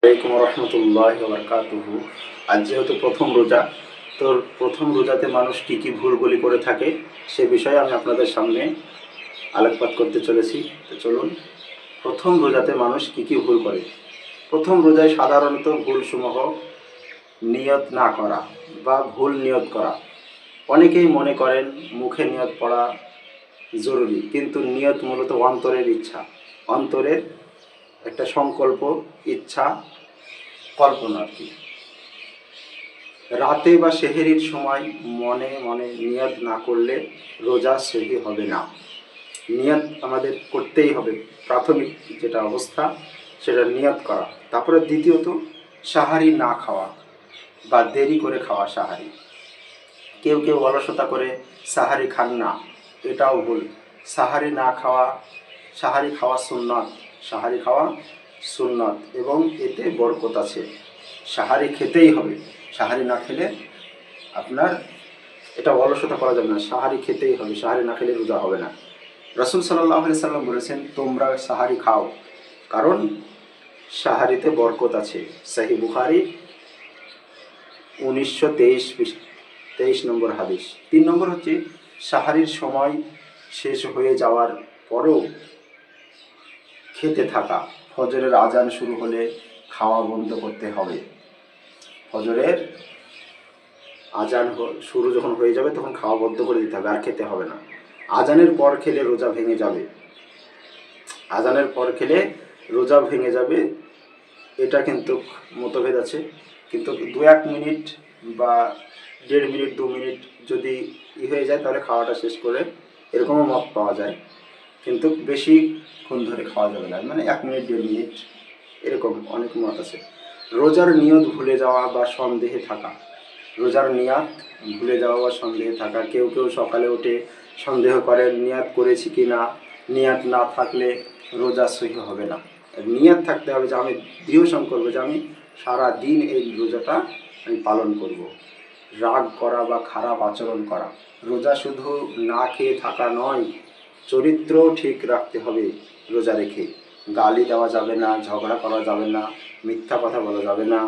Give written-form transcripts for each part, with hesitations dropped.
আসসালামু আলাইকুম রহমতুল্লাহি ওয়া বারাকাতুহু। আজ যেহেতু প্রথম রোজা, তো প্রথম রোজাতে মানুষ কী কী ভুলগুলি করে থাকে সে বিষয়ে আমি আপনাদের সামনে আলোকপাত করতে চলেছি। তো চলুন, প্রথম রোজাতে মানুষ কী কী ভুল করে। প্রথম রোজায় সাধারণত ভুলসমূহ নিয়ত না করা বা ভুল নিয়ত করা। অনেকেই মনে করেন মুখে নিয়ত পড়া জরুরি, কিন্তু নিয়ত মূলত অন্তরের ইচ্ছা, অন্তরের একটা সংকল্প, ইচ্ছা, কল্পনা আর কি। রাতে বা সেহরির সময় মনে মনে নিয়ত না করলে রোজা সহি হবে না। নিয়ত আমাদের করতেই হবে। প্রাথমিক যেটা অবস্থা সেটা নিয়ত করা। তারপরে দ্বিতীয়ত সাহারি না খাওয়া বা দেরি করে খাওয়া সাহারি। কেউ কেউ অলসতা করে সাহারি খান না, এটাও ভুল। সাহারি না খাওয়া, সাহারি খাওয়া সুন্নত, সাহারি খাওয়া সুন্নত এবং এতে বরকত আছে। সাহারি খেতেই হবে, সাহারি না খেলে আপনার এটা অলসতা করা যাবে না, সাহারি খেতেই হবে, সাহারি না খেলে রোজা হবে না। রাসূল সাল্লাল্লাহু আলাইহি সাল্লাম বলেছেন, তোমরা সাহারি খাও, কারণ সাহারিতে বরকত আছে। সহিহ বুখারী 1923 নম্বর হাদিস। 3 নম্বর হচ্ছে সাহারির সময় শেষ হয়ে যাওয়ার পরেও খেতে থাকা। ফজরের আজান শুরু হলে খাওয়া বন্ধ করতে হবে। ফজরের আজান শুরু যখন হয়ে যাবে তখন খাওয়া বন্ধ করে দিতে হবে, আর খেতে হবে না। আজানের পর খেলে রোজা ভেঙে যাবে, আজানের পর খেলে রোজা ভেঙে যাবে, এটা কিন্তু মতভেদ আছে। কিন্তু 2-1 মিনিট বা 1.5 মিনিট 2 মিনিট যদি হয়ে যায় তাহলে খাওয়াটা শেষ করে, এরকমও মত পাওয়া যায়। কিন্তু বেশিক্ষণ ধরে খাওয়া যাবে না, মানে 1 মিনিট 1.5 মিনিট, এরকম অনেক মত আছে। রোজার নিয়ত ভুলে যাওয়া বা সন্দেহে থাকা। রোজার নিয়াত ভুলে যাওয়া বা সন্দেহে থাকা। কেউ কেউ সকালে উঠে সন্দেহ করেন নিয়াত করেছি কি না। নিয়াত না থাকলে রোজা সহি হবে না। নিয়াত থাকতে হবে যে আমি দৃঢ় সংকল্প যে আমি সারা দিন এই রোজাটা আমি পালন করব। রাগ করা বা খারাপ আচরণ করা। রোজা শুধু না খেয়ে থাকা নয়, চরিত্রও ঠিক রাখতে হবে। রোজা রেখে গালি দেওয়া যাবে না, ঝগড়া করা যাবে না, মিথ্যা কথা বলা যাবে না।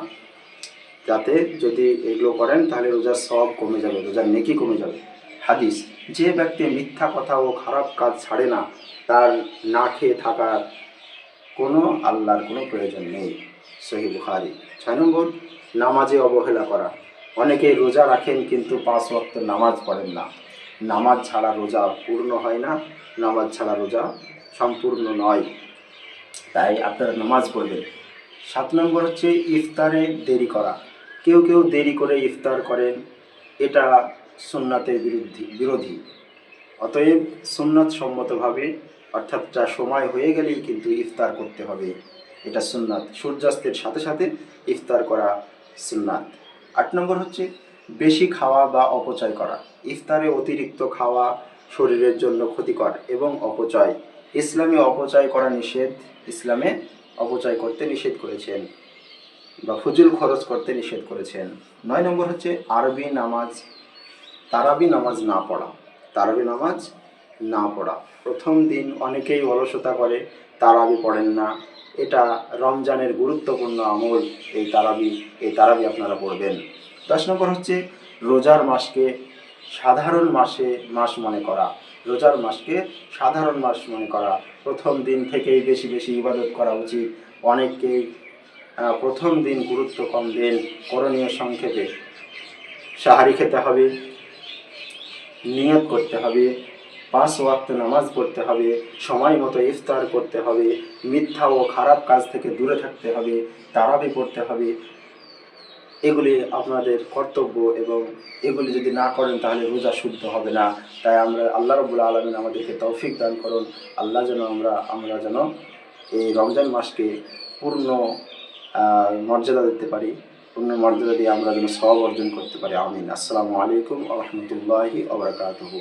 যাতে যদি এগুলো করেন তাহলে রোজার সওয়াব কমে যাবে, রোজার নেকি কমে যাবে। হাদিস, যে ব্যক্তি মিথ্যা কথা ও খারাপ কাজ ছাড়ে না তার না খেয়ে থাকার কোনো আল্লাহর কোনো প্রয়োজন নেই। সহিহ বুখারী। 6 নম্বর, নামাজে অবহেলা করা। অনেকেই রোজা রাখেন কিন্তু 5 ওয়াক্ত নামাজ পড়েন না। নামাজ ছাড়া রোজা পূর্ণ হয় না, নামাজ ছাড়া রোজা সম্পূর্ণ নয়, তাই আপনারা নামাজ পড়বেন। 7 নম্বর হচ্ছে ইফতারে দেরি করা। কেউ কেউ দেরি করে ইফতার করেন, এটা সুন্নাতের বিরোধী। অতএব সুন্নাত সম্মতভাবে, অর্থাৎ যা সময় হয়ে গেলেই কিন্তু ইফতার করতে হবে, এটা সুন্নাত। সূর্যাস্তের সাথে সাথে ইফতার করা সুন্নাত। 8 নম্বর হচ্ছে বেশি খাওয়া বা অপচয় করা। ইফতারে অতিরিক্ত খাওয়া শরীরের জন্য ক্ষতিকর এবং অপচয়। ইসলামে অপচয় করা নিষেধ, ইসলামে অপচয় করতে নিষেধ করেছেন বা ফুজুল খরচ করতে নিষেধ করেছেন। 9 নম্বর হচ্ছে আরবি নামাজ, তারাবি নামাজ না পড়া। তারাবি নামাজ না পড়া। প্রথম দিন অনেকেই অলসতা করে, তারাবি পড়েন না। এটা রমজানের গুরুত্বপূর্ণ আমল, এই তারাবি আপনারা পড়বেন। 10 নম্বর হচ্ছে রোজার মাসকে সাধারণ মাস মনে করা। রোজার মাসকে সাধারণ মাস মনে করা। প্রথম দিন থেকেই বেশি বেশি ইবাদত করা উচিত। অনেকেই প্রথম দিন গুরুত্ব কম দেন। করণীয় সংক্ষেপে সাহারি খেতে হবে, নিয়ত করতে হবে, 5 ওয়াক্ত নামাজ পড়তে হবে, সময় মতো ইফতার করতে হবে, মিথ্যা ও খারাপ কাজ থেকে দূরে থাকতে হবে, তারাবি পড়তে হবে। এগুলি আপনাদের কর্তব্য এবং এগুলি যদি না করেন তাহলে রোজা শুদ্ধ হবে না। তাই আল্লাহ রাব্বুল আলামিন আমাদেরকে তৌফিক দান করুন। আল্লাহ যেন আমরা যেন এই রমজান মাসকে পূর্ণ মর্যাদা দিতে পারি, পূর্ণ মর্যাদা দিয়ে আমরা যেন সওয়াব অর্জন করতে পারি। আমিন। আসসালামু আলাইকুম ওয়া রাহমাতুল্লাহি ওয়া বারাকাতুহু।